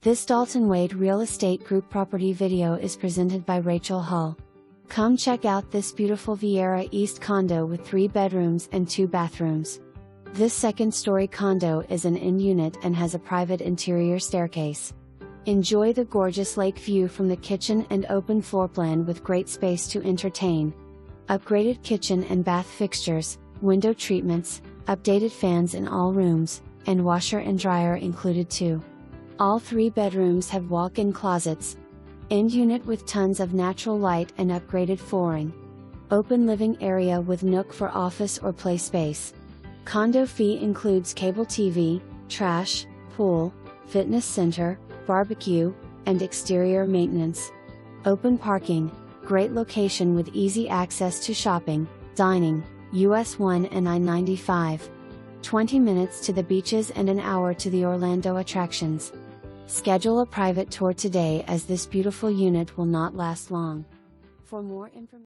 This Dalton Wade Real Estate Group property video is presented by Rachel Hull. Come check out this beautiful Viera East Condo with 3 bedrooms and 2 bathrooms. This second-story condo is an end unit and has a private interior staircase. Enjoy the gorgeous lake view from the kitchen and open floor plan with great space to entertain. Upgraded kitchen and bath fixtures, window treatments, updated fans in all rooms, and washer and dryer included too. All 3 bedrooms have walk-in closets. End unit with tons of natural light and upgraded flooring. Open living area with nook for office or play space. Condo fee includes cable TV, trash, pool, fitness center, barbecue, and exterior maintenance. Open parking, great location with easy access to shopping, dining, US1 and I95. 20 minutes to the beaches and an hour to the Orlando attractions. Schedule a private tour today as this beautiful unit will not last long. For more information